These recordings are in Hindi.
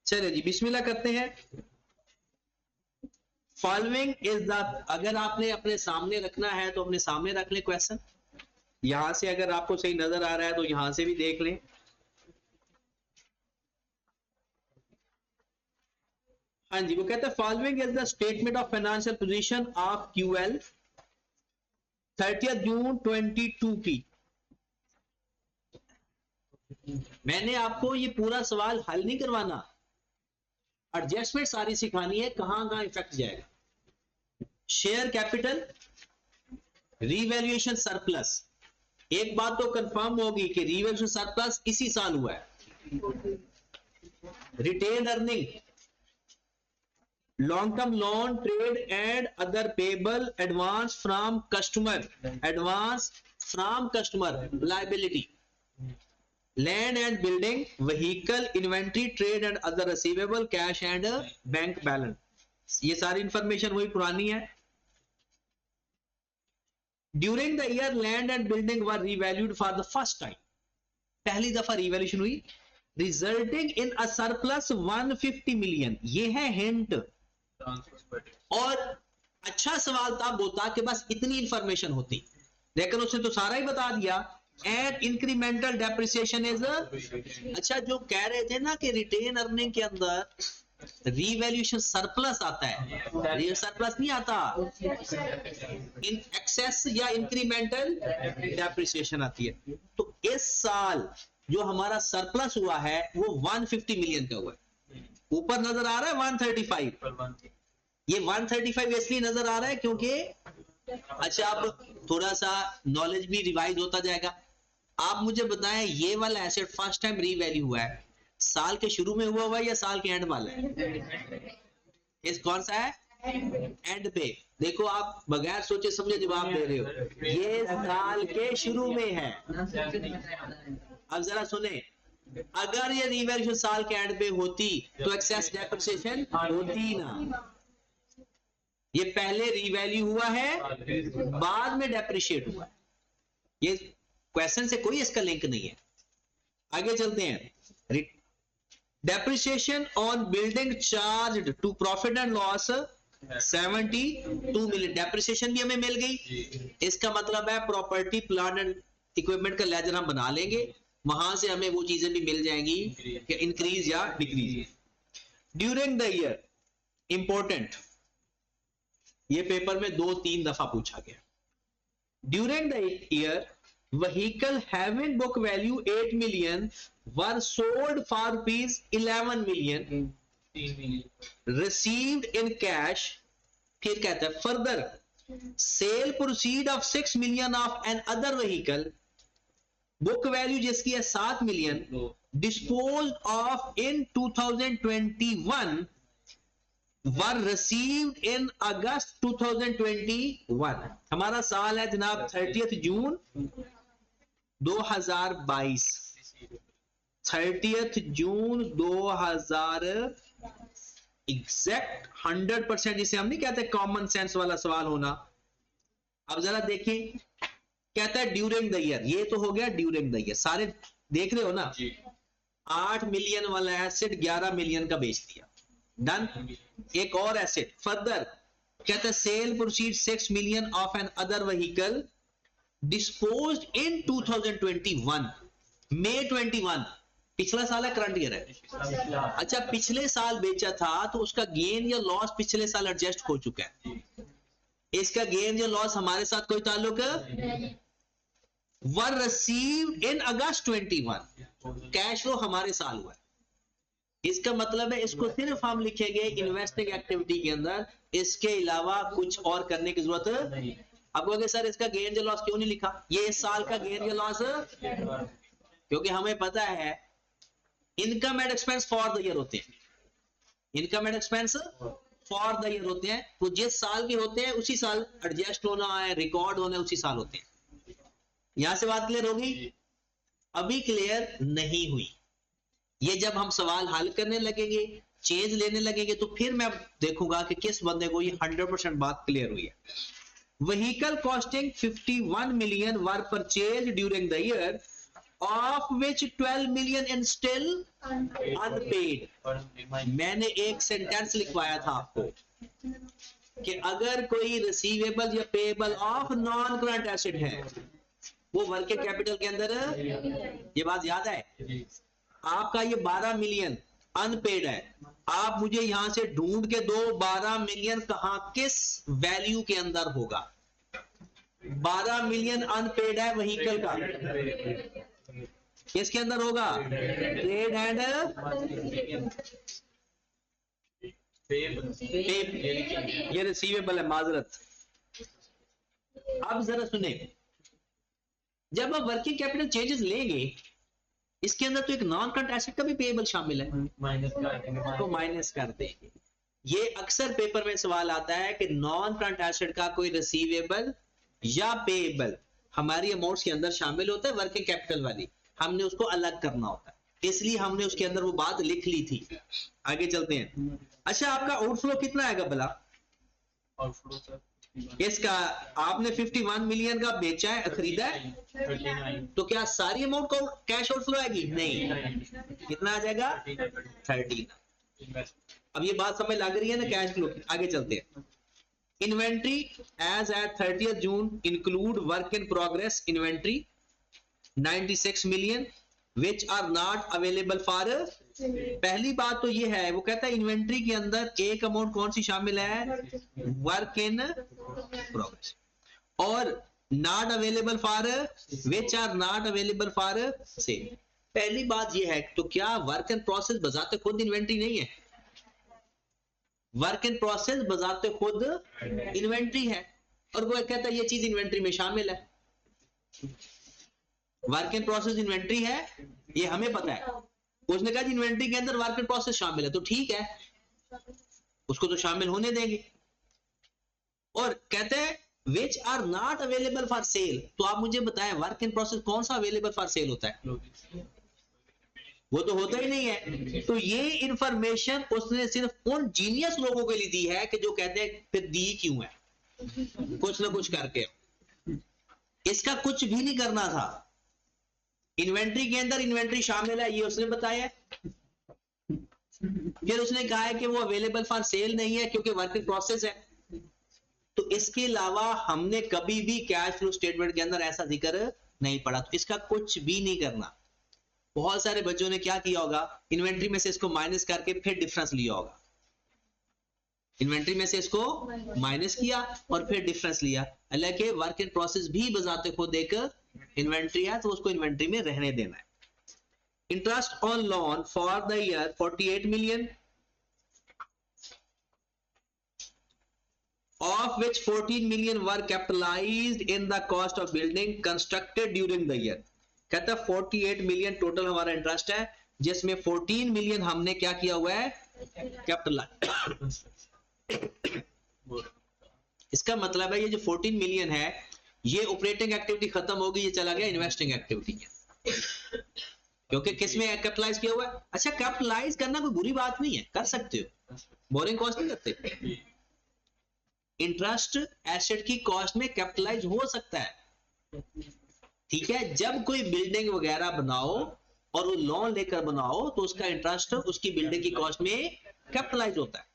चलिए जी बिस्मिल्लाह करते हैं। फॉलोइंग इज द, अगर आपने अपने सामने रखना है तो अपने सामने रख लें क्वेश्चन। यहां से अगर आपको सही नजर आ रहा है तो यहां से भी देख लें। हाँ जी, वो कहते हैं following is the statement of financial position of QL 30 जून 22 की। मैंने आपको ये पूरा सवाल हल नहीं करवाना, एडजस्टमेंट सारी सिखानी है, कहां कहां इफेक्ट जाएगा। Share capital, revaluation surplus. एक बात तो कंफर्म होगी कि रीवैल्यूएशन सरप्लस इसी साल हुआ है। Retain earning, long term loan, trade and other payable, advance from customer, advance from customer liability, land and building, vehicle, inventory, trade and other receivable, cash and bank balance. ये सारी इंफॉर्मेशन वही पुरानी है। During the year land and building were revalued for the first time, पहली दफा रिवैल्यूएशन हुई, resulting in a surplus 150 million. ये है हिंट। और अच्छा सवाल तब होता कि बस इतनी इंफॉर्मेशन होती, लेकिन उसने तो सारा ही बता दिया। एंड इंक्रीमेंटल डेप्रिसिएशन इज, अच्छा जो कह रहे थे ना कि रिटेन अर्निंग के अंदर रीवैल्यूएशन सरप्लस आता है, ये सरप्लस नहीं आता, इन एक्सेस या इंक्रीमेंटल डेप्रिसिएशन आती है। तो इस साल जो हमारा सरप्लस हुआ है वो 150 मिलियन का हुआ है। ऊपर नजर आ रहा है 135, ये 135 इसलिए नजर आ रहा है क्योंकि, अच्छा अब थोड़ा सा नॉलेज भी रिवाइज होता जाएगा। आप मुझे बताएं ये वाला एसेट फर्स्ट टाइम रीवैल्यू हुआ है, साल के शुरू में हुआ है या साल के एंड वाला है? इस कौन सा है? एंड पे। देखो आप बगैर सोचे समझे जवाब दे रहे हो, ये साल के शुरू में है। अब जरा सुने, अगर ये रिवैल्यूएशन साल के एंड पे होती तो एक्सेस डेप्रिसिएशन होती ना। ये पहले रिवैल्यू हुआ है, बाद में डेप्रिशिएट हुआ है। ये क्वेश्चन से कोई इसका लिंक नहीं है। आगे चलते हैं। Depreciation on building charge to profit and loss 72 million. Depreciation भी हमें मिल गई, इसका मतलब है प्रॉपर्टी प्लांट एंड इक्विपमेंट का लेजर हम बना लेंगे, वहां से हमें वो चीजें भी मिल जाएंगी कि इंक्रीज या decrease. During the year, important, ये पेपर में 2-3 दफा पूछा गया। During the year vehicle having book value 8 million were sold for rupees 11 million received in cash। फिर कहता है further sale proceed of 6 million of an other vehicle, book value जिसकी है 7 million, disposed of in 2021 were received in August 2021। हमारा साल है जनाब 30 जून 2022, 30 जून 2000 एग्जैक्ट 100%, जिसे हम नहीं कहते कॉमन सेंस वाला सवाल होना। अब जरा देखिए, कहता है ड्यूरिंग द ईयर, ये तो हो गया ड्यूरिंग द ईयर, सारे देख रहे हो ना। 8 मिलियन वाला एसेट 11 मिलियन का बेच दिया, डन। एक और एसेट फर्दर कहता है sale proceed 6 million of an other vehicle disposed in 2021, May 21, पिछला साल है, करंट ईयर है। अच्छा पिछले साल बेचा था तो उसका गेन या लॉस पिछले साल एडजस्ट हो चुका है, इसका गेन या लॉस हमारे साथ कोई ताल्लुक है। वर received in August 21, cash flow हमारे साल हुआ है। इसका मतलब है इसको सिर्फ हम लिखेंगे इन्वेस्टिंग एक्टिविटी के अंदर, इसके अलावा कुछ और करने की जरूरत नहीं। अब कहोगे सर इसका गेन या लॉस क्यों नहीं लिखा, ये इस साल का गेन या लॉस, क्योंकि हमें पता है income and expense for the year होते हैं, income and expense for the year होते हैं, तो जिस साल के होते हैं उसी साल एडजस्ट होना है, रिकॉर्ड होना है, उसी साल होते हैं। यहां से बात क्लियर होगी? अभी क्लियर नहीं हुई, ये जब हम सवाल हल करने लगेंगे, चेंज लेने लगेंगे, तो फिर मैं देखूंगा कि किस बंदे को ये 100% बात क्लियर हुई है। Vehicle costing 51 million were purchase during the year of which 12 million in still unpaid. मैंने एक सेंटेंस लिखवाया था आपको कि अगर कोई रिसीवेबल या payable of non current asset है वो वर्किंग कैपिटल के अंदर, ये बात याद है। आपका ये 12 मिलियन अनपेड है, आप मुझे यहां से ढूंढ के दो 12 मिलियन कहां किस वैल्यू के अंदर होगा। 12 मिलियन अनपेड है व्हीकल का, किसके अंदर होगा? ट्रेड एंड ये रिसीवेबल है, माजरत। अब जरा सुने, जब आप वर्किंग कैपिटल चेंजेस लेंगे इसके अंदर तो एक नॉन करंट एसेट का भी पेएबल शामिल है, तो माइनस कर देंगे। ये अक्सर पेपर में सवाल आता है कि नॉन करंट एसेट का कोई रिसीवेबल या पेएबल हमारी अमाउंट्स के अंदर शामिल होता है, वर्किंग कैपिटल वाली हमने उसको अलग करना होता है, इसलिए हमने उसके अंदर वो बात लिख ली थी। आगे चलते हैं। अच्छा, आपका आउटफ्लो कितना आएगा भला? आउटफ्लो सर इसका आपने 51 मिलियन का बेचा है, खरीदा है, 39 तो क्या सारी अमाउंट को कैश आउटफ्लो आएगी? नहीं। कितना आ जाएगा? 13। अब ये बात समझ लग रही है ना कैश फ्लो की? आगे चलते हैं। Inventory as at 30 June include work in progress inventory 96 million which are not available for. पहली बात तो ये है, वो कहता है इन्वेंट्री के अंदर एक अमाउंट कौन सी शामिल है? Work in progress. और not available for, which are not available for sale. पहली बात ये है, तो क्या वर्क इन प्रोसेस बजाते खुद इन्वेंट्री नहीं है? वर्क इन प्रोसेस बजाते खुद इन्वेंट्री है, और वो कहता है ये चीज इन्वेंट्री में शामिल है। वर्क इन प्रोसेस इन्वेंट्री है, ये हमें पता है। उसने कहा इन्वेंट्री के अंदर वर्क इन प्रोसेस शामिल है, तो ठीक है, उसको तो शामिल होने देंगे। और कहते हैं which are not available for sale, तो आप मुझे बताएं वर्क इन प्रोसेस कौन सा अवेलेबल फॉर सेल होता है? वो तो होता ही नहीं है। तो ये इंफॉर्मेशन उसने सिर्फ उन जीनियस लोगों के लिए दी है कि जो कहते हैं फिर दी क्यों है, कुछ ना कुछ करके। इसका कुछ भी नहीं करना था। इन्वेंट्री के अंदर इन्वेंट्री शामिल है, ये उसने बताया। फिर उसने कहा है कि वो अवेलेबल फॉर सेल नहीं है क्योंकि वर्क इन प्रोसेस है। तो इसके अलावा हमने कभी भी कैश फ्लो स्टेटमेंट के अंदर ऐसा जिक्र नहीं पड़ा, तो इसका कुछ भी नहीं करना। बहुत सारे बच्चों ने क्या किया होगा, इन्वेंट्री में से इसको माइनस करके फिर डिफरेंस लिया होगा। इन्वेंट्री में से इसको माइनस किया और फिर डिफरेंस लिया। हालांकि वर्क इन प्रोसेस भी बजाते खुद एक इन्वेंट्री है, तो उसको इन्वेंट्री में रहने देना है। Interest on loan for the year 48 million, of which 14 million were capitalized in the cost of building constructed during the year। कहता है 48 मिलियन टोटल हमारा इंटरेस्ट है, जिसमें 14 मिलियन हमने क्या किया हुआ है? कैपिटलाइज। इसका मतलब है ये जो 14 मिलियन है ये ऑपरेटिंग एक्टिविटी खत्म होगी, ये चला गया इन्वेस्टिंग एक्टिविटी में, क्योंकि किसमें कैपिटलाइज किया हुआ है। अच्छा, कैपिटलाइज करना कोई बुरी बात नहीं है, कर सकते हो, बोरिंग कॉस्ट नहीं करते। इंटरेस्ट एसेट की कॉस्ट में कैपिटलाइज हो सकता है, ठीक है। जब कोई बिल्डिंग वगैरह बनाओ और वो लोन लेकर बनाओ तो उसका इंटरेस्ट उसकी बिल्डिंग की कॉस्ट में कैपिटलाइज होता है।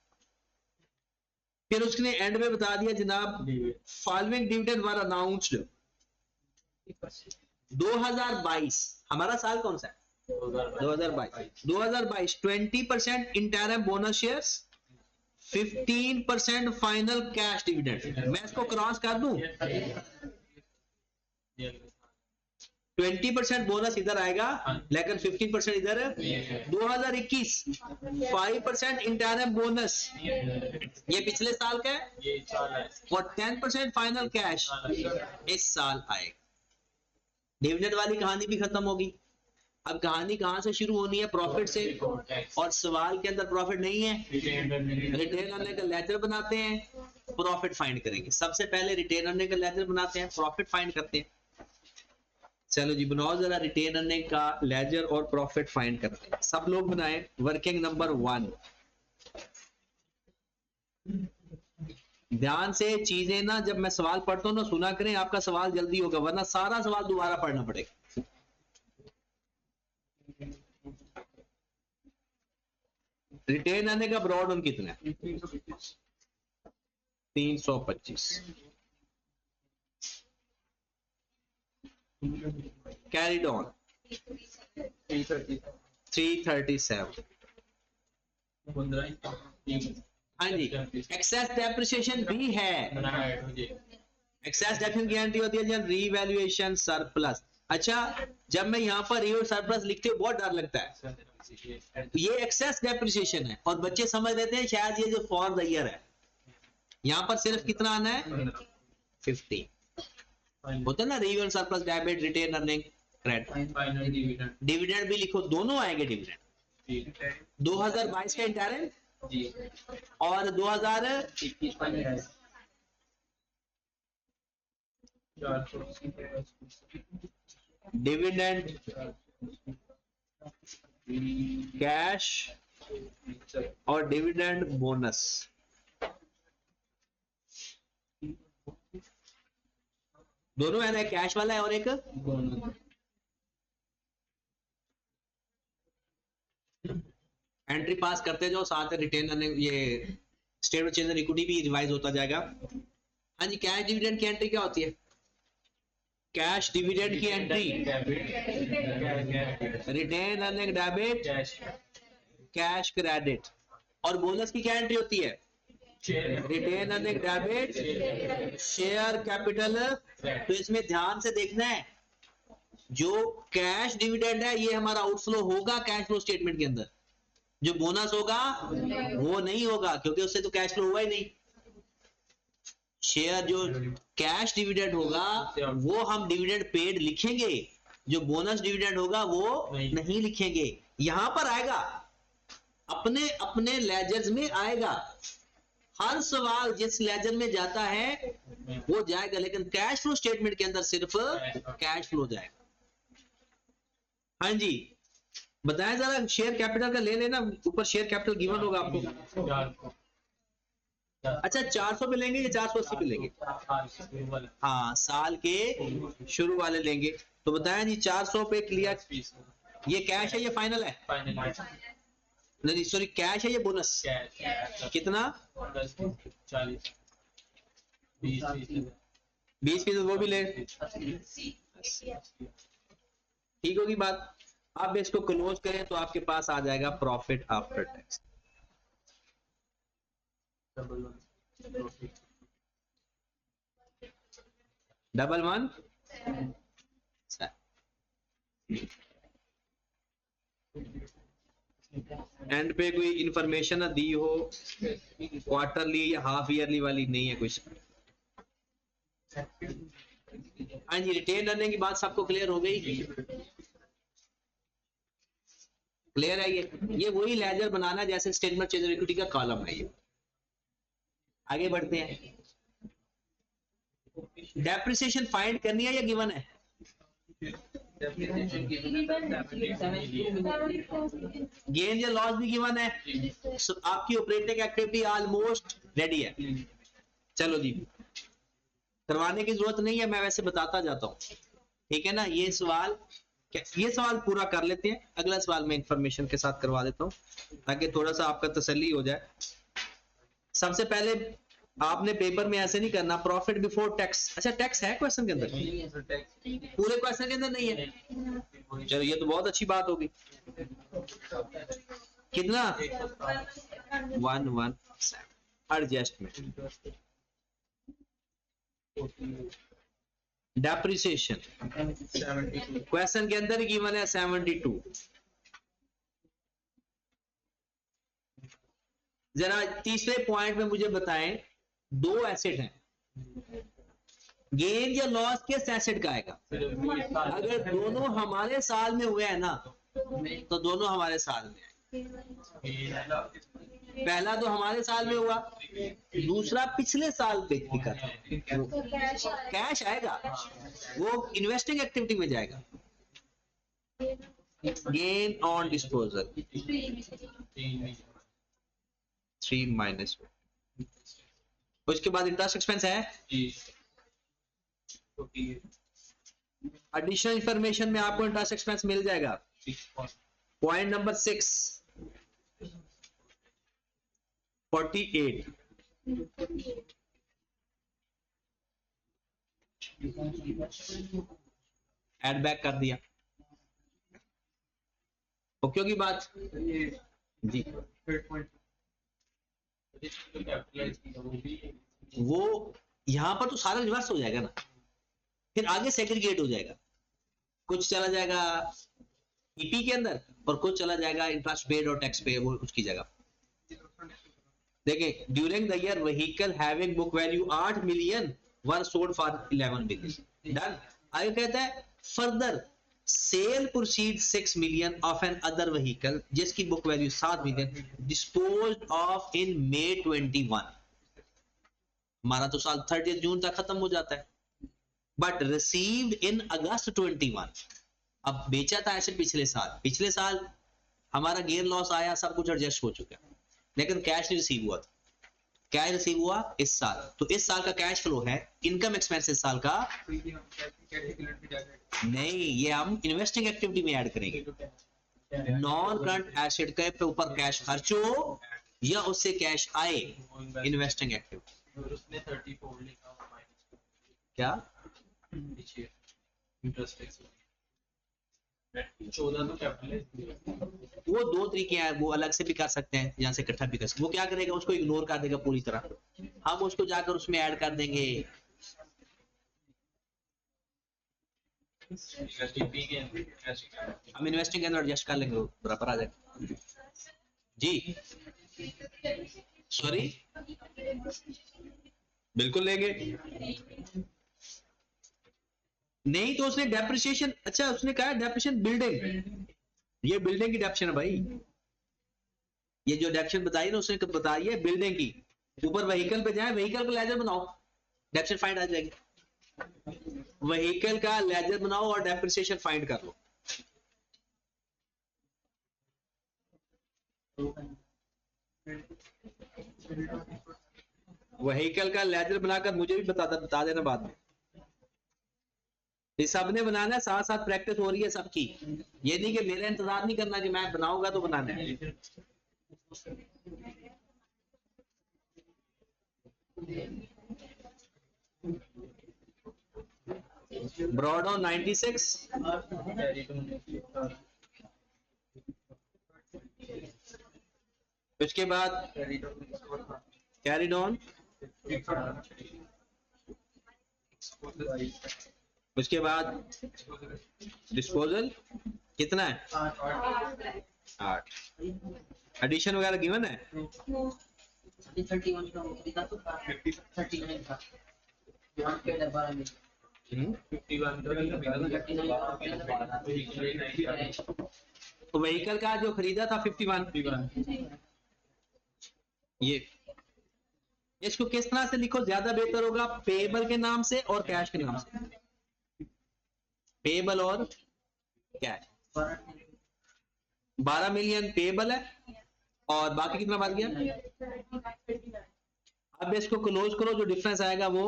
फिर उसने एंड में बता दिया जनाब, फॉलोइंग डिविडेंड वर अनाउंस्ड 2022, हमारा साल कौन सा है? 2022 20% interim bonus shares, 15% final cash dividend. मैं इसको क्रॉस कर दूं, 20% बोनस इधर आएगा लेकिन 15% इधर। 2021 5% इंटरम बोनस, ये पिछले साल का है, और 10% फाइनल कैश इस साल आएगा। डिविडेंड वाली कहानी भी खत्म होगी। अब कहानी कहां से शुरू होनी है? प्रॉफिट से, और सवाल के अंदर प्रॉफिट नहीं है। रिटेन अर्निंग का लेजर बनाते हैं, प्रॉफिट फाइंड करेंगे। सबसे पहले रिटेन अर्निंग का लेजर बनाते हैं, प्रॉफिट फाइंड करते हैं। चलो जी, बनाओ जरा रिटेन अर्निंग का लेजर और प्रॉफिट फाइंड करते हैं। सब लोग बनाए। वर्किंग नंबर 1, ध्यान से चीजें ना, जब मैं सवाल पढ़ता हूं ना सुना करें, आपका सवाल जल्दी होगा, वरना सारा सवाल दोबारा पढ़ना पड़ेगा। रिटेन आने का ब्रॉड ऑन कितना है? 325। Carried on 337। हाँ जी, एक्सेस डेप्रिसिएशन भी है। एक्सेस डेप्रिसिएशन की एंट्री होती है जब रीवैल्यूएशन सरप्लस। अच्छा, जब मैं यहाँ पर री सरप्लस लिखते हुए बहुत डर लगता है, ये एक्सेस डेप्रिसिएशन है और बच्चे समझ लेते हैं शायद ये जो फॉर द ईयर है। यहाँ पर सिर्फ कितना आना है? 50 होता है ना, revalue surplus debit retain earning credit. Dividend भी लिखो, दोनों आएंगे डिविडेंड। 2022 का इंटरन और 2021 डिविडेंड, कैश और डिविडेंड बोनस। दोनों है ना, कैश वाला है और एक एंट्री पास करते जाओ, साथ में रिटेन ये स्टेटमेंट चेंज इक्विटी भी रिवाइज होता जाएगा। हाँ जी, कैश डिविडेंड की एंट्री क्या होती है? कैश डिविडेंड की entry retain earning debit cash credit. और बोनस की क्या एंट्री होती है? Retain earning debit share capital. तो इसमें ध्यान से देखना है, जो कैश डिविडेंड है ये हमारा आउटफ्लो होगा कैश फ्लो स्टेटमेंट के अंदर, जो बोनस होगा वो नहीं होगा क्योंकि उससे तो कैश फ्लो हुआ ही नहीं। शेयर जो कैश डिविडेंड होगा वो हम डिविडेंड पेड लिखेंगे, जो बोनस डिविडेंड होगा वो नहीं लिखेंगे। यहां पर आएगा, अपने अपने लेजर्स में आएगा, हर सवाल जिस लेजर में जाता है वो जाएगा, लेकिन कैश फ्लो स्टेटमेंट के अंदर सिर्फ कैश फ्लो जाएगा। हाँ जी, बताया जरा, शेयर कैपिटल का ले लेना, ऊपर शेयर कैपिटल गिवन होगा आपको। अच्छा, 400 पे लेंगे या 480 पे लेंगे? हाँ, साल के शुरू वाले लेंगे। तो बताया जी 400 पे क्लियर। ये कैश है, ये फाइनल है? नहीं सॉरी, कैश है ये बोनस? कितना? 20% वो भी ले, ठीक होगी बात। आप इसको क्लोज करें तो आपके पास आ जाएगा profit after tax. Double one and पे कोई इंफॉर्मेशन दी हो क्वार्टरली या हाफ ईयरली वाली? नहीं है कुछ। हाँ जी, रिटेन अर्निंग की बात सबको क्लियर हो गई? क्लियर है? ये वही लेजर बनाना जैसे स्टेटमेंट चेंज इक्विटी का कॉलम है। ये आगे बढ़ते हैं। डेप्रिसिएशन फाइंड करनी है या गिवन है? गेन या लॉस भी गिवन है। so, आपकी ऑपरेटिंग एक्टिविटी ऑलमोस्ट रेडी है। चलो जी, करवाने की जरूरत नहीं है, मैं वैसे बताता जाता हूँ, ठीक है ना। ये सवाल पूरा कर लेते हैं, अगला सवाल मैं इंफॉर्मेशन के साथ करवा देता हूँ ताकि थोड़ा सा आपका तसल्ली हो जाए। सबसे पहले आपने पेपर में ऐसे नहीं करना, प्रॉफिट बिफोर टैक्स। अच्छा, टैक्स है क्वेश्चन के अंदर? पूरे क्वेश्चन के अंदर नहीं है? चलो, ये तो बहुत अच्छी बात होगी। कितना? 117 एडजस्टमेंट। डेप्रिसिएशन क्वेश्चन के अंदर ही गिवन है 72। जरा तीसरे पॉइंट में मुझे बताएं, दो एसेट हैं, गेन या लॉस किस एसेट का आएगा? अगर दोनों हमारे साल में हुए हैं ना तो दोनों हमारे साल में आएंगे। पहला तो हमारे साल में हुआ, दूसरा पिछले साल पे दिखा था। कैश आएगा, वो इन्वेस्टिंग एक्टिविटी में जाएगा। गेन ऑन डिस्पोजल 3 माइनस, उसके बाद इंटरेस्ट एक्सपेंस है। एडिशनल इंफॉर्मेशन में आपको इंटरेस्ट एक्सपेंस मिल जाएगा। पॉइंट नंबर 6, 48 एड बैक कर दिया। ओके होगी बात जी। वो यहां पर तो सारा रिवर्स हो जाएगा ना, फिर आगे सेग्रीगेट हो जाएगा, कुछ चला जाएगा ईपी के अंदर और कुछ चला जाएगा इंटरेस्ट पेड और टैक्स पे, वो उसकी जगह। देखिए during the year vehicle having book value 8 million were sold for 11 million. Done. आगे कहता है further sale proceed 6 million of an other vehicle जिसकी book value 7 million disposed of in May 21। हमारा तो साल 30 जून तक खत्म हो जाता है, बट रिसीव्ड इन अगस्त 21। अब बेचा था ऐसे पिछले साल हमारा गेयर लॉस आया, सब कुछ एडजस्ट हो चुका है, लेकिन कैश नहीं रिसीव हुआ था। क्या रिसीव हुआ इस साल, तो इस साल का कैश फ्लो है इनकम एक्सपेंस इस साल का नहीं, ये हम इन्वेस्टिंग एक्टिविटी में ऐड करेंगे। नॉन करंट एसेट के ऊपर कैश खर्च हो या उससे कैश आए, इन्वेस्टिंग एक्टिविटी। क्या वो दो तरीके हैं, वो अलग से भी कर सकते हैं, यहाँ से इकट्ठा भी कर सकते हैं। वो क्या करेगा, उसको इग्नोर कर देगा पूरी तरह, हम उसको जाकर उसमें ऐड कर देंगे। हम इन्वेस्टिंग के अंदर एडजस्ट कर लेंगे, बराबर आ जाएगा जी। सॉरी बिल्कुल लेंगे, नहीं तो उसने डेप्रिसिएशन, अच्छा उसने कहा डेप्रिसिएशन बिल्डिंग, ये बिल्डिंग की डेप्रिसिएशन है भाई, ये जो डेप्रिसिएशन बताई ना उसने बताई है बिल्डिंग की। ऊपर व्हीकल पे जाए, व्हीकल का लेजर बनाओ, डेप्रिसिएशन फाइंड आ जाएगी। व्हीकल का लेजर बनाओ और डेप्रिसिएशन फाइंड कर लो। व्हीकल का लेजर बनाकर मुझे भी बता देना बाद में। ये सबने बनाना है, साथ साथ प्रैक्टिस हो रही है सबकी, ये नहीं कि मेरा इंतजार नहीं करना कि मैं बनाऊंगा तो बनाना है। ब्रॉड ऑन 96, उसके बाद कैरिड ऑन, उसके बाद डिस्पोजल कितना है 8, एडिशन वगैरह गिवन है 31 का खरीदा तो 39 था जॉन के 12 में 51 तो व्हीकल का जो खरीदा था 51। ये इसको किस तरह से लिखो ज्यादा बेहतर होगा, पेबल के नाम से और कैश के नाम से, पेबल और कैश। 12 मिलियन पेबल है और बाकी कितना बात गया। अब इसको क्लोज करो, जो डिफरेंस आएगा वो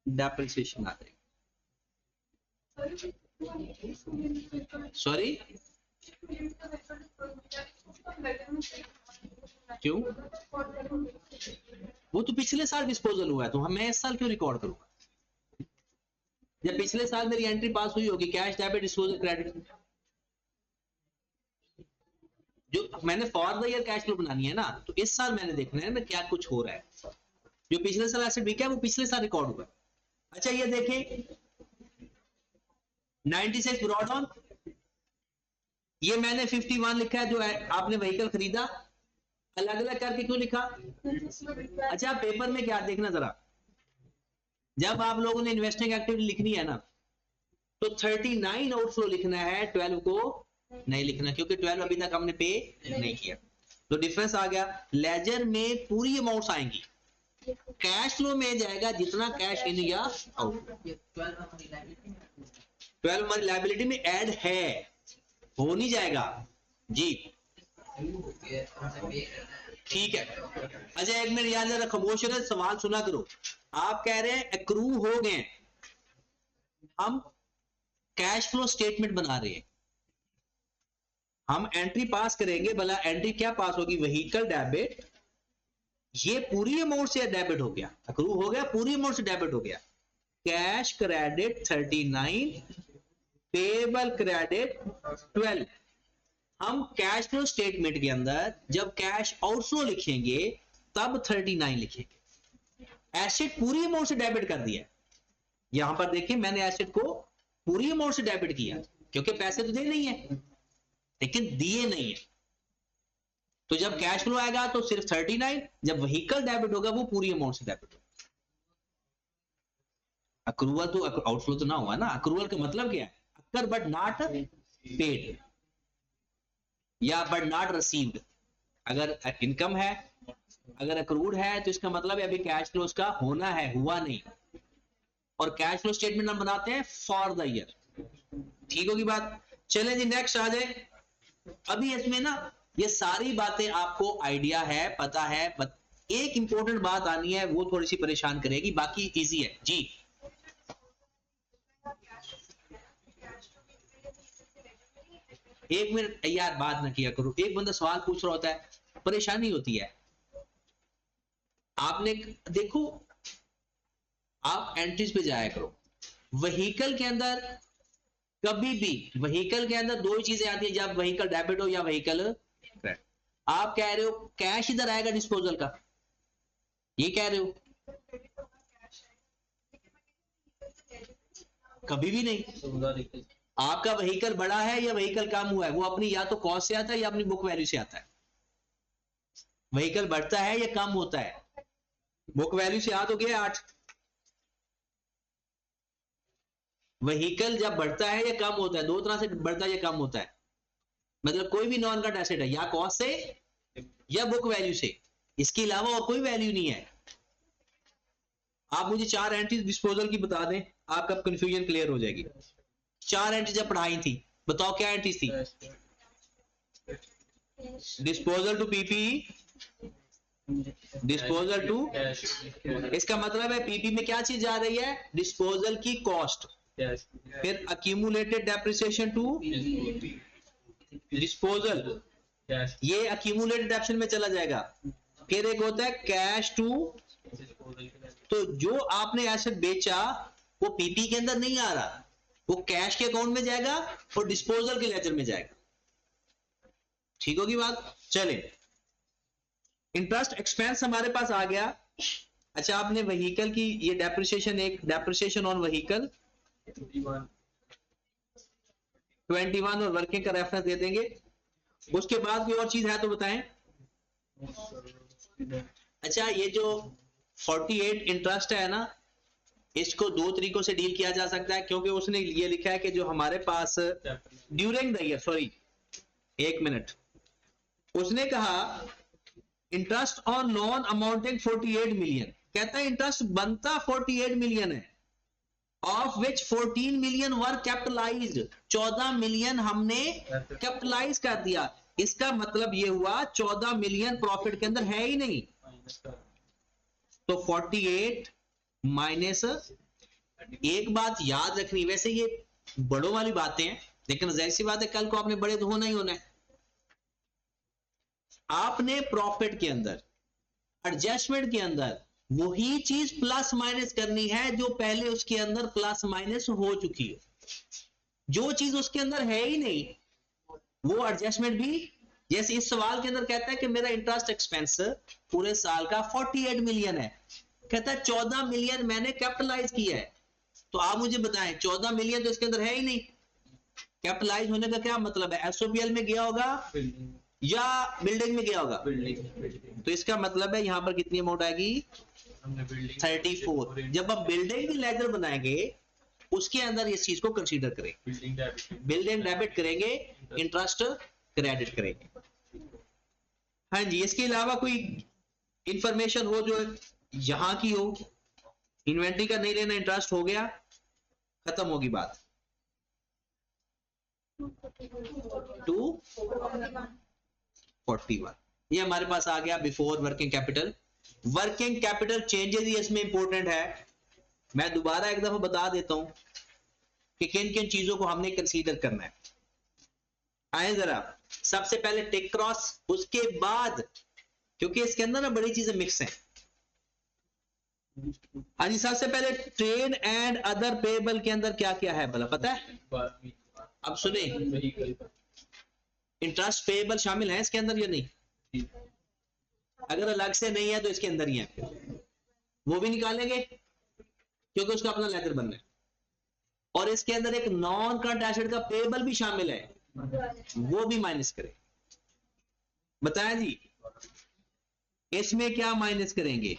डेप्रिसिएशन आ जाएगा। सॉरी क्यों, वो तो पिछले साल डिस्पोजल हुआ है, तो मैं इस साल क्यों रिकॉर्ड करूंगा, जब पिछले साल मेरी एंट्री पास हुई होगी कैश डेबिट डिस्पोजल क्रेडिट, जो मैंने for the year cash flow बनानी है ना, तो इस साल मैंने देखना है ना क्या कुछ हो रहा है, जो पिछले साल एसेट बिका है वो पिछले साल रिकॉर्ड हुआ है। अच्छा ये देखें 96 ब्रॉड ऑन, ये मैंने 51 लिखा है जो आपने व्हीकल खरीदा, अलग अलग करके क्यों लिखा। अच्छा पेपर में क्या देखना जरा, जब आप लोगों ने इन्वेस्टिंग एक्टिविटी लिखनी है ना तो 39 आउटफ्लो लिखना है, 12 को नहीं लिखना, क्योंकि 12 अभी तक हमने पे नहीं किया। तो डिफरेंस आ गया, लेजर में पूरी अमाउंट्स आएंगी, कैश फ्लो में जाएगा जितना कैश इन या आउट। 12 मंथ लायबिलिटी में ऐड है, हो नहीं जाएगा जी, ठीक है। अच्छा एक मिनट याद जरा खामोश रहे, सवाल सुना करो। आप कह रहे हैं एक्रू हो गए, हम कैश फ्लो स्टेटमेंट बना रहे हैं, हम एंट्री पास करेंगे, भला एंट्री क्या पास होगी, व्हीकल डेबिट ये पूरी अमाउंट से डेबिट हो गया, अक्रू हो गया, पूरी अमाउंट से डेबिट हो गया। Cash credit 39, payable credit 12। हम कैश फ्लो स्टेटमेंट के अंदर जब कैश आउटफ्लो लिखेंगे तब 39 लिखेंगे। एसेट पूरी अमाउंट से डेबिट कर दिया। यहां पर देखिए मैंने एसेट को पूरी अमाउंट से डेबिट किया क्योंकि पैसे तो दे नहीं है लेकिन दिए नहीं है। तो जब कैश फ्लो आएगा तो सिर्फ 39, जब व्हीकल डेबिट होगा वो पूरी अमाउंट से डेबिट होगा। अक्रूवल तो आउटफ्लो तो ना हुआ ना। अक्रूवल का मतलब क्या है? अक्कर बट नॉट पेड या बट नॉट रिसीव्ड। अगर इनकम है, अगर अक्रूड है तो इसका मतलब है अभी कैश फ्लो उसका होना है, हुआ नहीं। और कैश फ्लो स्टेटमेंट हम बनाते हैं फॉर द ईयर। ठीक होगी बात? चलें जी नेक्स्ट आ जाए। अभी इसमें ना ये सारी बातें आपको आइडिया है, पता है, एक इंपॉर्टेंट बात आनी है वो थोड़ी सी परेशान करेगी, बाकी इजी है जी। एक मिनट यार बात ना किया करो, एक बंदा सवाल पूछ रहा होता है, परेशानी होती है। आपने देखो, आप एंट्रीज पे जाया करो। व्हीकल के अंदर कभी भी व्हीकल के अंदर दो ही चीजें आती है, जब व्हीकल डेबिट हो या व्हीकल क्रेडिट। आप कह रहे हो कैश इधर आएगा डिस्पोजल का, ये कह रहे हो? कभी भी नहीं। आपका व्हीकल बड़ा है या व्हीकल कम हुआ है, वो अपनी या तो कॉस्ट से आता है या अपनी बुक वैल्यू से आता है। व्हीकल बढ़ता है या कम होता है? बुक वैल्यू से आ तो गया 8। व्हीकल जब बढ़ता है या कम होता है, दो तरह से बढ़ता है या कम होता है। मतलब कोई भी नॉन करंट एसेट है या कॉस्ट से या बुक वैल्यू से, इसके अलावा और कोई वैल्यू नहीं है। आप मुझे 4 एंट्रीज डिस्पोजल की बता दें, आपका कंफ्यूजन क्लियर हो जाएगी। 4 एंट्री जब पढ़ाई थी, बताओ क्या एंट्रीज थी? Disposal to PP, disposal to, इसका मतलब है पीपी में क्या चीज जा रही है? डिस्पोजल की कॉस्ट। फिर अक्यूमुलेटेड डेप्रिसिएशन टू डिस्पोजल, ये अक्यूमुलेटेड डेप्रिसिएशन में चला जाएगा। फिर एक होता है कैश टू, तो जो आपने एसेट बेचा वो पीपी के अंदर नहीं आ रहा, वो कैश के अकाउंट में जाएगा और डिस्पोजल के लेजर में जाएगा। ठीक होगी बात? चले, इंटरेस्ट एक्सपेंस हमारे पास आ गया। अच्छा, आपने व्हीकल की ये डेप्रिसिएशन, एक डेप्रिसिएशन ऑन व्हीकल 21 और वर्किंग का रेफरेंस दे देंगे। उसके बाद कोई और चीज है तो बताएं। अच्छा, ये जो 48 इंटरेस्ट है ना, इसको दो तरीकों से डील किया जा सकता है, क्योंकि उसने ये लिखा है कि जो हमारे पास ड्यूरिंग द ईयर, सॉरी एक मिनट, उसने कहा interest on loan amounting 48 million. कहता है इंटरेस्ट बनता 48 मिलियन है, of which 14 million were capitalised, 14 million हमने कैपिटलाइज कर दिया। इसका मतलब ये हुआ 14 मिलियन प्रॉफिट के अंदर है ही नहीं। तो 48 माइनस, एक बात याद रखनी, वैसे ये बड़ों वाली बातें हैं लेकिन जाहिर सी बात है कल को आपने बड़े तो होना ही होना है। आपने प्रॉफिट के अंदर, एडजस्टमेंट के अंदर वही चीज प्लस माइनस करनी है जो पहले उसके अंदर प्लस माइनस हो चुकी है। जो चीज उसके अंदर है ही नहीं वो एडजस्टमेंट भी, जैसे इस सवाल के अंदर कहता है कि मेरा इंटरेस्ट एक्सपेंस पूरे साल का 48 मिलियन है, कहता है 14 मिलियन मैंने कैपिटलाइज किया है। तो आप मुझे बताएं 14 मिलियन तो इसके अंदर है ही नहीं। कैपिटलाइज होने का क्या मतलब है? एसओपीएल में गया होगा या बिल्डिंग में गया होगा? तो इसका मतलब है यहां पर कितनी अमाउंट आएगी? 34। जब हम बिल्डिंग की लेजर बनाएंगे उसके अंदर इस चीज को कंसीडर करेंगे, बिल्डिंग डेबिट करेंगे, इंटरेस्ट क्रेडिट करेंगे। हाँ जी, इसके अलावा कोई इंफॉर्मेशन हो जो यहां की हो? इन्वेंट्री का नहीं लेना, इंटरेस्ट हो गया, खत्म होगी बात। 241 ये हमारे पास आ गया before working capital. Working capital changes ही इसमें इंपॉर्टेंट है। मैं दोबारा एक दफा बता देता हूं कि किन किन चीजों को हमने कंसीडर करना है। आए जरा, सबसे पहले टिक क्रॉस, उसके बाद क्योंकि इसके अंदर ना बड़ी चीजें मिक्स हैं। हाँ जी, सबसे पहले ट्रेड एंड अदर पेबल के अंदर क्या क्या है भला पता है? अब सुने, इंटरेस्ट पेबल शामिल है इसके अंदर या नहीं? अगर अलग से नहीं है तो इसके अंदर ही है, वो भी निकालेंगे क्योंकि उसका अपना लेजर बनना है। और इसके अंदर एक नॉन करंट एसेट का पेबल भी शामिल है, वो भी माइनस करें। बताया जी, इसमें क्या माइनस करेंगे?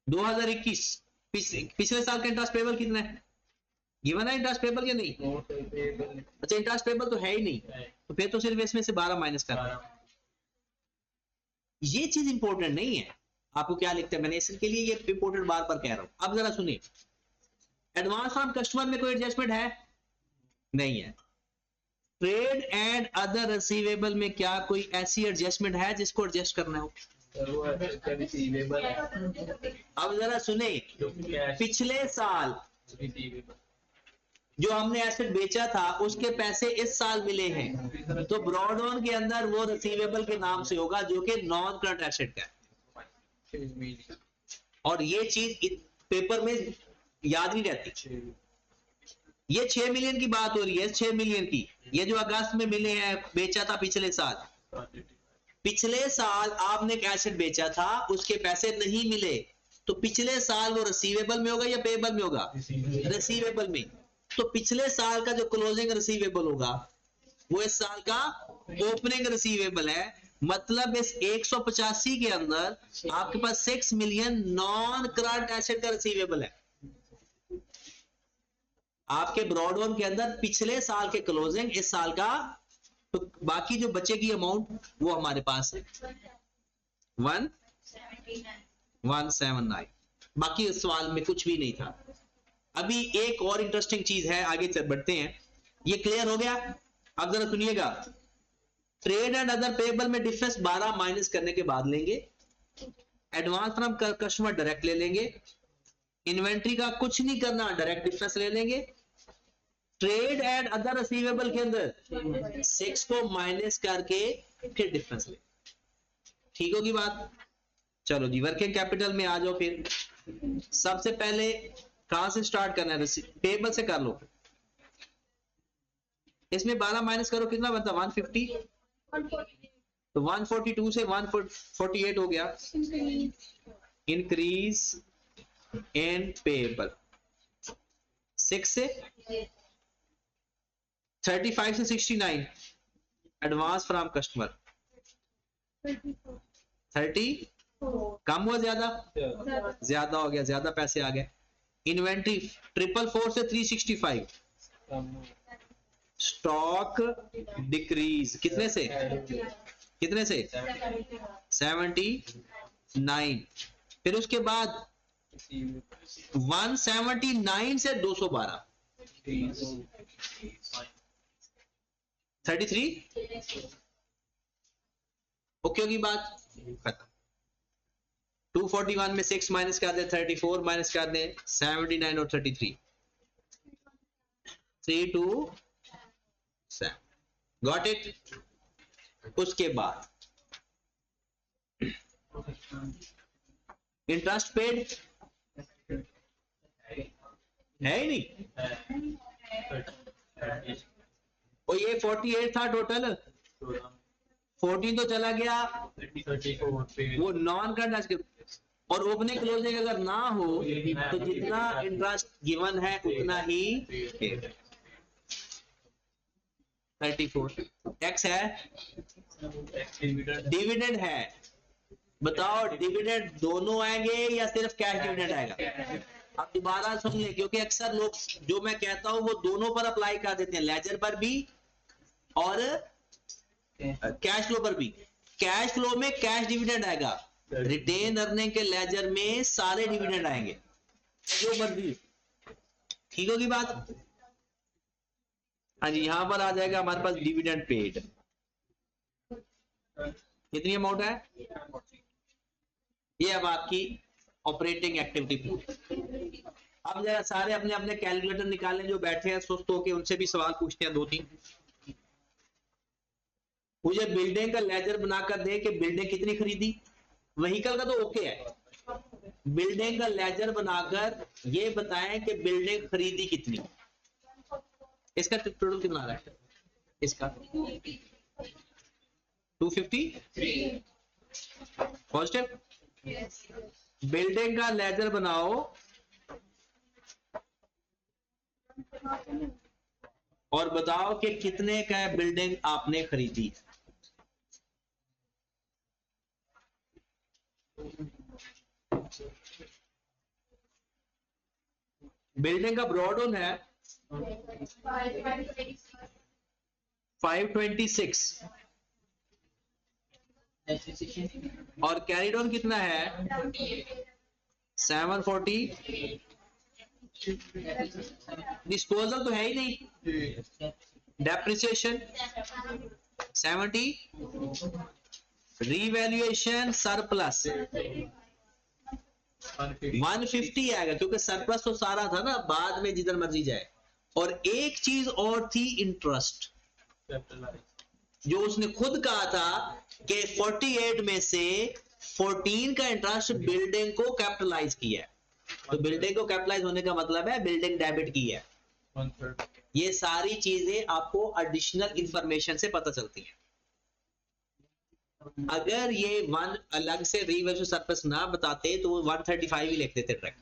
2021 पिछले साल का इंटरेस्ट पेबल कितना है? गिवन है इंटरेस्ट पेबल या नहीं? अच्छा, इंटरेस्ट पेबल तो है ही नहीं, तो फिर तो सिर्फ इसमें से 12 माइनस करना है। ये चीज इंपॉर्टेंट नहीं है। आपको क्या लिखते हैं, मैंने इसके लिए ये इंपॉर्टेंट बार बार कह रहा हूं। अब जरा सुनिए, एडवांस फ्रॉम कस्टमर में कोई एडजस्टमेंट है? नहीं है। ट्रेड एंड अदर रिसीवेबल में क्या कोई ऐसी एडजस्टमेंट है जिसको एडजस्ट करना हो? अब जरा सुने, पिछले साल जो हमने एसेट बेचा था उसके पैसे इस साल मिले हैं, तो ब्रॉडऑन के अंदर वो रिसीवेबल के नाम से होगा जो कि नॉन करंट एसेट का है। और ये चीज पेपर में याद नहीं रहती। ये 6 मिलियन की बात हो रही है, 6 मिलियन की, ये जो अगस्त में मिले हैं, बेचा था पिछले साल। पिछले साल आपने एक एसेट बेचा था, उसके पैसे नहीं मिले, तो पिछले साल वो रिसीवेबल में होगा या पेबल में होगा? रिसीवेबल में। तो पिछले साल का जो क्लोजिंग रिसीवेबल होगा वो इस साल का ओपनिंग रिसीवेबल है। मतलब इस 185 के अंदर आपके पास 6 मिलियन नॉन करंट एसेट का रिसीवेबल है। आपके ब्रॉडऑन के अंदर पिछले साल के क्लोजिंग, इस साल का, तो बाकी जो बचेगी अमाउंट वो हमारे पास है 179। बाकी इस सवाल में कुछ भी नहीं था। अभी एक और इंटरेस्टिंग चीज है, आगे चल बढ़ते हैं। ये क्लियर हो गया? अब जरा सुनिएगा, ट्रेड एंड अदर पेबल में डिफरेंस 12 माइनस करने के बाद लेंगे। एडवांस फ्रॉम कस्टमर डायरेक्ट ले लेंगे। इन्वेंट्री का कुछ नहीं करना, डायरेक्ट डिफरेंस ले लेंगे। ट्रेड एंड अदर रिसीवेबल के अंदर 6 को माइनस करके फिर डिफरेंस ले। ठीक होगी बात? चलो जी, वर्किंग कैपिटल में आ जाओ। फिर सबसे पहले कहां से स्टार्ट करना है? पेबल से कर लो। इसमें 12 माइनस करो, कितना बनता? 150। तो 142 से 148 हो गया। इंक्रीज इन पेबल 6 से 35 से 69। एडवांस फ्रॉम कस्टमर 30 कम हुआ, ज्यादा? ज्यादा हो गया, ज्यादा पैसे आ गए। इन्वेंट्री 444 से 365। स्टॉक डिक्रीज कितने से? कितने से? 79। फिर उसके बाद 179 से 212। 33 ओके होगी बात? खत्म। 241 में 6 माइनस कर दे, 34 माइनस कर दे, 79 और 33, 327। Got it? उसके बाद इंटरेस्ट पेड है ही नहीं। और ये 48 था टोटल, 14 तो चला गया, वो नॉन करंट। और ओपनिंग क्लोजिंग अगर ना हो तो जितना इंटरेस्ट गिवन है उतना ही 34। टैक्स है, डिविडेंड है। बताओ, डिविडेंड दोनों आएंगे या सिर्फ कैश डिविडेंड आएगा? अब दोबारा सुन ले, क्योंकि अक्सर लोग जो मैं कहता हूं वो दोनों पर अप्लाई कर देते हैं, लेजर पर भी और कैश फ्लो पर भी। कैश फ्लो में कैश डिविडेंड आएगा, रिटेन अर्निंग के लेजर में सारे डिविडेंड आएंगे, जो मर्जी। ठीक होगी बात? हाँ जी, यहां पर आ जाएगा हमारे पास डिविडेंड पेड। कितनी अमाउंट है ये? अब आपकी ऑपरेटिंग एक्टिविटी। अब जरा सारे अपने अपने कैलकुलेटर निकालें, जो बैठे हैं सुस्त होके, उनसे भी सवाल पूछते हैं 2-3। मुझे बिल्डिंग का लेजर बनाकर दे कि बिल्डिंग कितनी खरीदी, व्हीकल का तो ओके है, बिल्डिंग का लेजर बनाकर ये बताएं कि बिल्डिंग खरीदी कितनी, इसका टोटल कितना आ रहा है, इसका 250 पॉजिटिव। बिल्डिंग का लेजर बनाओ और बताओ कि कितने का बिल्डिंग आपने खरीदी। बिल्डिंग का ब्रॉड ऑन है 526 और कैरिड ऑन कितना है 740। डिस्पोजल तो है ही नहीं, डेप्रिसिएशन 70, रीवैल्यूएशन सरप्लस 150 आएगा क्योंकि सरप्लस तो सारा था ना, बाद में जिधर मर्जी जाए। और एक चीज और थी इंटरेस्ट, जो उसने खुद कहा था कि 48 में से 14 का इंटरेस्ट बिल्डिंग को कैपिटलाइज किया है। तो बिल्डिंग को कैपिटलाइज होने का मतलब है बिल्डिंग डेबिट की है। ये सारी चीजें आपको एडिशनल इंफॉर्मेशन से पता चलती हैं। अगर ये वन अलग से रीवैल्यू सरप्लस ना बताते तो वो 135 ही लिख देते ट्रैक।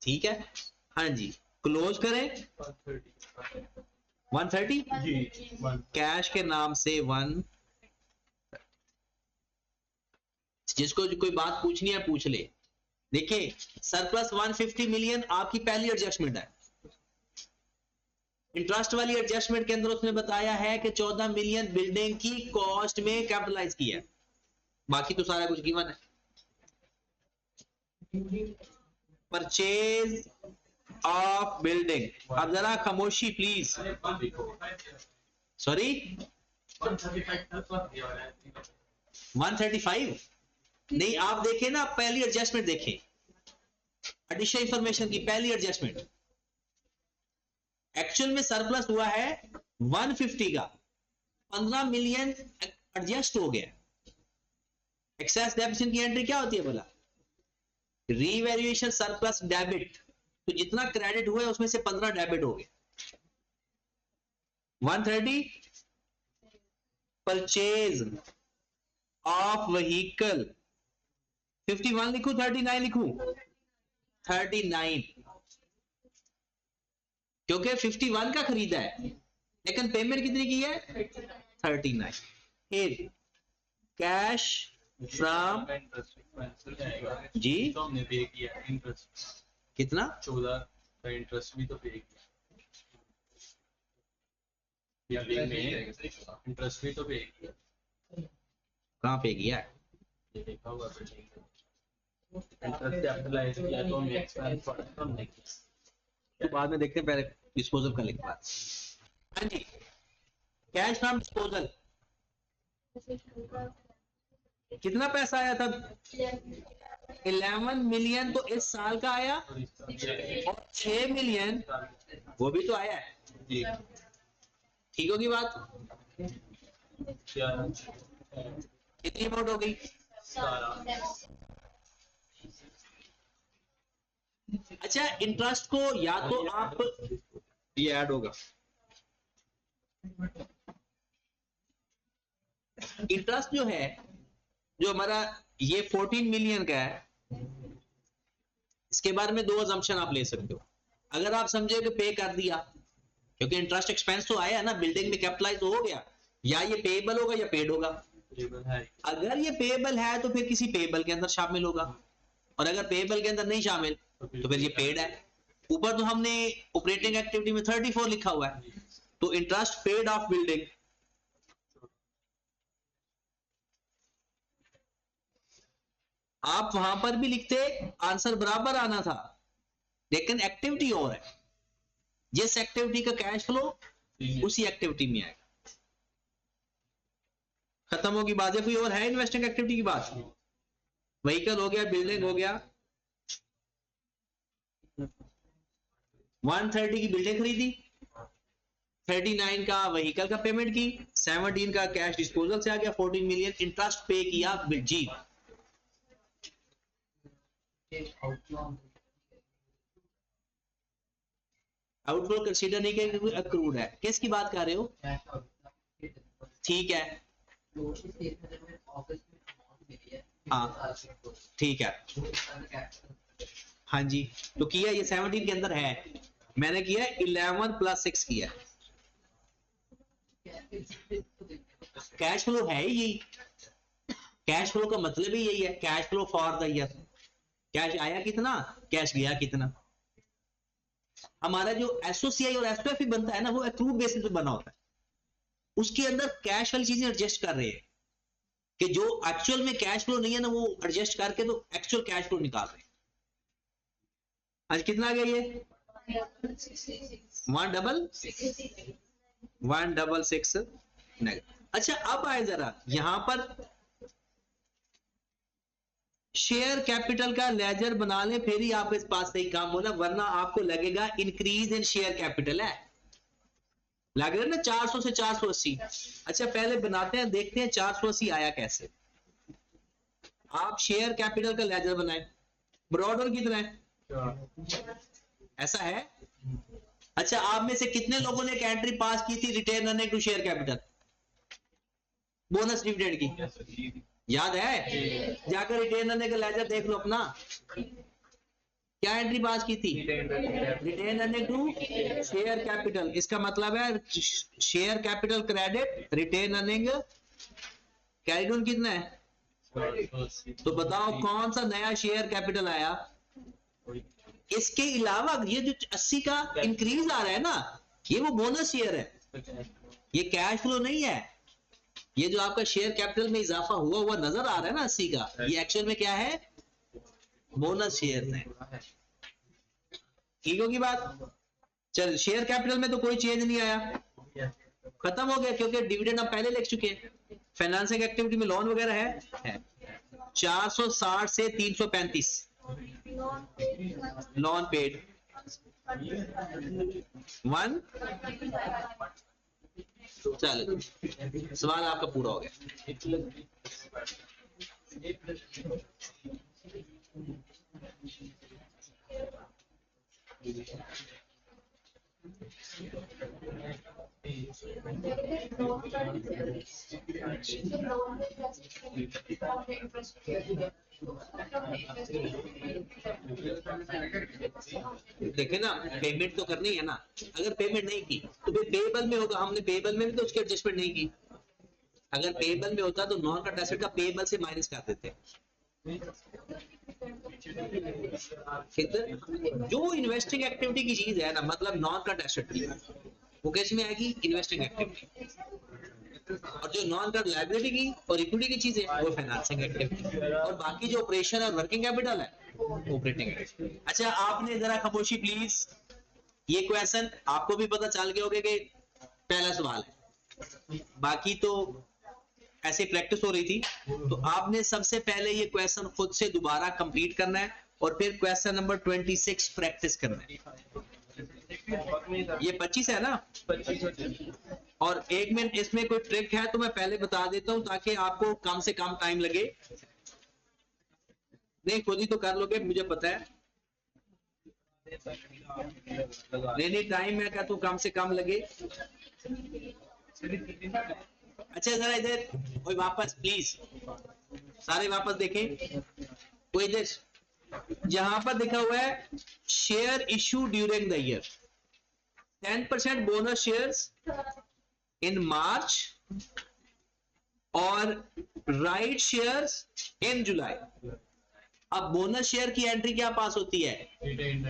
ठीक है, हाँ जी, क्लोज करें 130 जी, कैश के नाम से 1। जिसको कोई बात पूछनी है पूछ ले। देखिए सरप्लस 150 मिलियन आपकी पहली एडजस्टमेंट है। इंटरेस्ट वाली एडजस्टमेंट के अंदर उसने बताया है कि 14 मिलियन बिल्डिंग की कॉस्ट में कैपिटलाइज किया है, बाकी तो सारा कुछ गिवन है। परचेज ऑफ बिल्डिंग, अब जरा खामोशी प्लीज, सॉरी 135 नहीं, आप देखें ना, पहली एडजस्टमेंट देखें, एडिशनल इंफॉर्मेशन की पहली एडजस्टमेंट। एक्चुअल में सरप्लस हुआ है 150 का, 15 मिलियन एडजस्ट हो गया। एक्सेस डेबिशन की एंट्री क्या होती है बोला, रीवैल्यूएशन सरप्लस डेबिट, तो जितना क्रेडिट हुआ है उसमें से 15 डेबिट हो गए। 130 परचेज ऑफ व्हीकल, 51 लिखूं 39 लिखूं, 39, क्योंकि 51 का खरीदा है लेकिन पेमेंट कितनी की है 39। फिर कैश फ्रॉम जी, तो हमने पे किया इंटरेस्ट, कितना 14 का इंटरेस्ट भी तो पे किया, इंटरेस्ट भी तो पे किया, कहां पे किया है? ये देखा हुआ इंटरेस्ट कैपिटलाइज किया तो हमने एक्सपेंस पढ़ा तो हमने किया। तो बाद में देखते हैं, पहले डिस्पोजल का लिखवा। हाँ जी, कैश फ्रॉम डिस्पोजल कितना पैसा आया था 11 मिलियन, तो इस साल का आया, और 6 मिलियन वो भी तो आया है। जी, ठीक होगी बात, क्या कितनी अमाउंट हो गई? सारा अच्छा, इंटरेस्ट को या तो आप, ये ऐड होगा, इंटरेस्ट जो है, जो हमारा ये 14 मिलियन का है, इसके बारे में दो अजम्पशन आप ले सकते हो। अगर आप समझे कि पे कर दिया, क्योंकि इंटरेस्ट एक्सपेंस तो आया ना, बिल्डिंग में कैपिटलाइज तो हो गया, या ये पेएबल होगा या पेड होगा। है, अगर ये पेएबल है तो फिर किसी पेएबल के अंदर शामिल होगा, और अगर पेएबल के अंदर नहीं शामिल तो फिर ये पेड है। ऊपर तो हमने ऑपरेटिंग एक्टिविटी में 34 लिखा हुआ है, तो इंटरेस्ट पेड ऑफ बिल्डिंग, आप वहां पर भी लिखते, आंसर बराबर आना था, लेकिन एक्टिविटी और है। जिस एक्टिविटी का कैश फ्लो उसी एक्टिविटी में आएगा। खत्म होगी बात, कोई और है इन्वेस्टिंग एक्टिविटी की बात? व्हीकल हो गया, बिल्डिंग हो गया, 130 की बिल्डिंग खरीदी, 39 का व्हीकल का पेमेंट की, 17 का कैश डिस्पोजल से आ गया, 14 मिलियन इंटरेस्ट पे किया जी। आउटफ्लो कंसीडर नहीं किया क्योंकि अक्रूड है। किसकी बात कर रहे हो? ठीक है, हाँ ठीक है, हाँ जी, तो किया ये 17 के अंदर है, मैंने किया 11 + 6 किया। कैश फ्लो है ही यही, कैश फ्लो का मतलब ही यही है, cash flow for the year. Cash आया कितना, कैश गया कितना। हमारा जो एसओसीआई और एसओएफ बनता है ना, वो एक्रूड बेसिस पे बना होता है, उसके अंदर कैश वाली चीजें एडजस्ट कर रहे हैं कि जो एक्चुअल में कैश फ्लो नहीं है ना, वो एडजस्ट करके तो एक्चुअल कैश फ्लो निकाल रहे हैं। आज कितना आ गया ये 166 नहीं। अच्छा अब आए जरा यहां पर शेयर कैपिटल का लेजर बना ले, फिर ही आप इस पास सही काम होना, वरना आपको लगेगा इंक्रीज इन शेयर कैपिटल है, लग रहा है ना 400 से 480। अच्छा पहले बनाते हैं, देखते हैं 480 आया कैसे। आप शेयर कैपिटल का लेजर बनाए, ब्रॉडर कितना है, ऐसा है। अच्छा आप में से कितने लोगों ने एक एंट्री पास की थी retain earning to share capital, bonus dividend की, याद है? जाकर रिटेन अर्निंग का लेजर देख लो अपना, क्या एंट्री पास की थी, retain earning to share capital. इसका मतलब है share capital credit retain earning carried on कितना है, तो बताओ कौन सा नया शेयर कैपिटल आया। इसके अलावा ये जो 80 का इंक्रीज आ रहा है ना, ये वो बोनस शेयर है, ये कैश फ्लो नहीं है। ये जो आपका शेयर कैपिटल में इजाफा हुआ नजर आ रहा है ना 80 का, ये एक्चुअल में क्या है, बोनस शेयर है। ठीक होगी बात। चल शेयर कैपिटल में तो कोई चेंज नहीं आया, खत्म हो गया, क्योंकि डिविडेंड हम पहले लिख चुके हैं। फाइनेंसिंग एक्टिविटी में लोन वगैरह है 460 से 335 लोन पेड 1। चलो सवाल आपका पूरा हो गया। देखे ना, पेमेंट तो करनी है ना, अगर पेमेंट नहीं की तो फिर पेबल में होगा, हमने पेबल में भी तो उसकी एडजस्टमेंट नहीं की। अगर पेबल में होता तो नॉन करंट एसेट का पेबल से माइनस कर देते। जो इन्वेस्टिंग एक्टिविटी की चीज है ना, मतलब नॉन करंट एसेट की, वो किस में आएगी, इन्वेस्टिंग एक्टिविटी। और जो नॉन करंट लायबिलिटी की और इक्विटी की चीजें वो फाइनेंसिंग एक्टिविटी, और बाकी जो ऑपरेशन और वर्किंग कैपिटल है ऑपरेटिंग एक्टिविटी। अच्छा आपने जरा खामोशी प्लीज, ये क्वेश्चन आपको भी पता चल गया होगा कि पहला सवाल है, बाकी तो ऐसे प्रैक्टिस हो रही थी। तो आपने सबसे पहले ये क्वेश्चन खुद से दोबारा कंप्लीट करना है और फिर क्वेश्चन नंबर 26 प्रैक्टिस करना है। ये 25 है ना, 25। और एक मिनट इसमें कोई ट्रिक है तो मैं पहले बता देता हूं ताकि आपको कम से कम टाइम लगे। नहीं खुद ही तो कर लोगे, मुझे पता है। नहीं टाइम है क्या तो कम से कम लगे। अच्छा जरा इधर कोई वापस प्लीज, सारे वापस देखें। कोई इधर, यहां पर लिखा हुआ है share issue during the year, 10% bonus shares in March और राइट शेयर्स इन जुलाई। अब बोनस शेयर की एंट्री क्या पास होती है,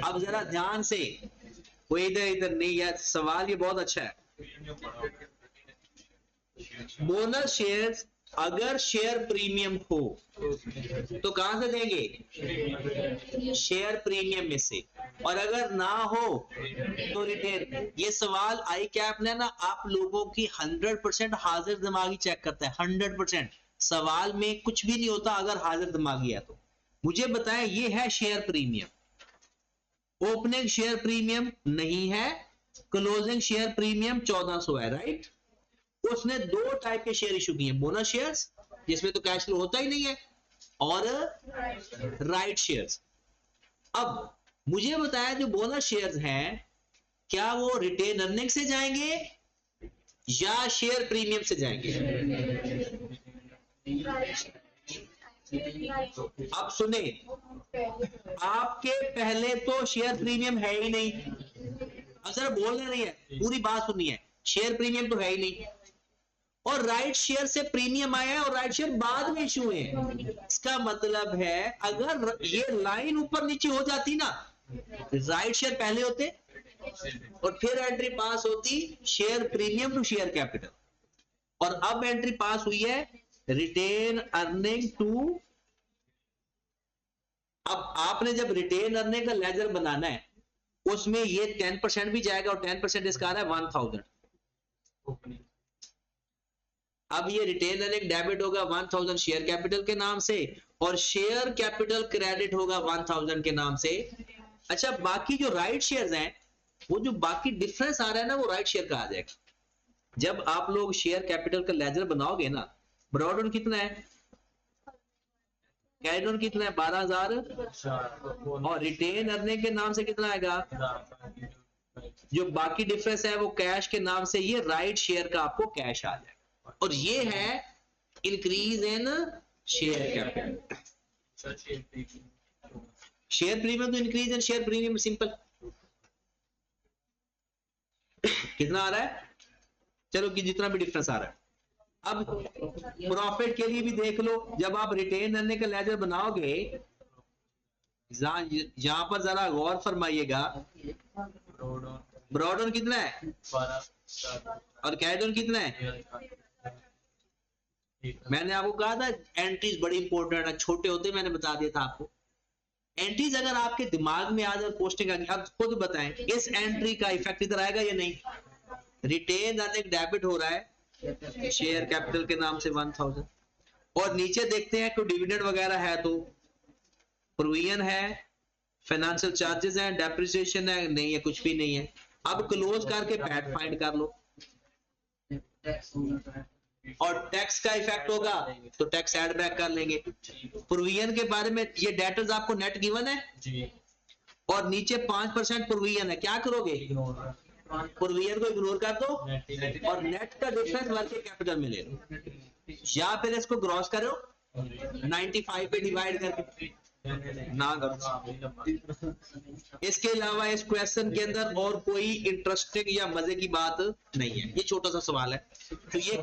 अब जरा ध्यान से, कोई इधर नहीं है, सवाल ये बहुत अच्छा है। बोनस शेयर्स अगर शेयर प्रीमियम हो तो कहां से देंगे, शेयर प्रीमियम में से, और अगर ना हो तो रिटेन। ये सवाल आई कैप ने ना आप लोगों की 100% हाजिर दिमागी चेक करता है। 100% सवाल में कुछ भी नहीं होता अगर हाजिर दिमागी है तो। मुझे बताएं ये है share premium, opening share premium नहीं है, क्लोजिंग शेयर प्रीमियम 1400 है, राइट। उसने दो टाइप के शेयर इशू किए, बोनस शेयर्स जिसमें तो कैश फ्लो होता ही नहीं है, और राइट शेयर्स। अब मुझे बताया जो बोनस शेयर्स हैं क्या वो रिटेन अर्निंग से जाएंगे या शेयर प्रीमियम से जाएंगे? अब सुने, आपके पहले तो शेयर प्रीमियम है ही नहीं, अगर बोलना नहीं है, पूरी बात सुननी है, शेयर प्रीमियम तो है ही नहीं, और राइट शेयर से प्रीमियम आया है और राइट शेयर बाद में इशू हुए हैं। इसका मतलब है अगर ये लाइन ऊपर नीचे हो जाती ना, राइट शेयर पहले होते और फिर एंट्री पास होती share premium to share capital, और अब एंट्री पास हुई है रिटेन अर्निंग टू। अब आपने जब रिटेन अर्निंग का लेजर बनाना है उसमें ये 10% भी जाएगा और 10% इसका आ रहा है 1000। अब ये रिटेन अर्निंग डेबिट होगा 1000 शेयर कैपिटल के नाम से और शेयर कैपिटल क्रेडिट होगा 1000 के नाम से। अच्छा, बाकी जो राइट शेयर्स हैं वो जो बाकी डिफरेंस आ रहा है ना वो राइट शेयर का आ जाएगा। जब आप लोग शेयर कैपिटल का लेजर बनाओगे ना, ब्रॉड ऑन कितना है, कैरिड ऑन कितना है 12000, और रिटेन अर्निंग के नाम से कितना आएगा, जो बाकी डिफरेंस है वो कैश के नाम से, ये राइट शेयर का आपको कैश आ जाएगा, और ये है increase in share capital. Share premium तो increase in share premium, simple. कितना आ रहा है, चलो कि जितना भी डिफरेंस आ रहा है। अब प्रॉफिट के लिए भी देख लो, जब आप रिटेन अर्निंग का लेजर बनाओगे, यहां पर जरा गौर फरमाइएगा, ब्रॉड ऑन कितना है और कैरिड ऑन कितना है। मैंने आपको कहा था एंट्रीज बड़ी इंपॉर्टेंट है, छोटे होते मैंने बता दिया था आपको। एंट्रीज अगर आपके दिमाग में आ जाए, पोस्टिंग आ गई, आप खुद बताएं इस एंट्री का इफेक्ट इधर आएगा या नहीं। रिटेन अर्निंग डेबिट हो रहा है शेयर कैपिटल के नाम से 1000, और नीचे देखते हैं कोई डिविडेंड वगैरह है तो प्रोविजन है, फाइनेंशियल चार्जेस हैं, डेप्रिसिएशन है, नहीं है, कुछ भी नहीं है। अब क्लोज करके पैट फाइंड कर लो, और टैक्स का इफेक्ट होगा तो टैक्स ऐड बैक कर लेंगे। प्रोविजन के बारे में, ये डेटर्स आपको नेट गिवन है जी, और नीचे 5% प्रोविजन है, क्या करोगे, प्रोविजन को इग्नोर कर दो और नेट का डिफरेंस वर्किंग कैपिटल में ले लो, या फिर इसको ग्रॉस करो 95 पे डिवाइड करके ना करो। इसके अलावा इस क्वेश्चन के अंदर और कोई इंटरेस्टिंग या मजे की बात नहीं है, ये छोटा सा सवाल है, तो ये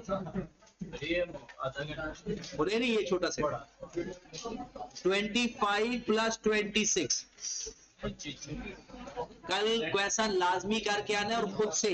बोले नहीं, ये छोटा सा 25 + 26 कल क्वेश्चन लाजमी करके आना है और खुद से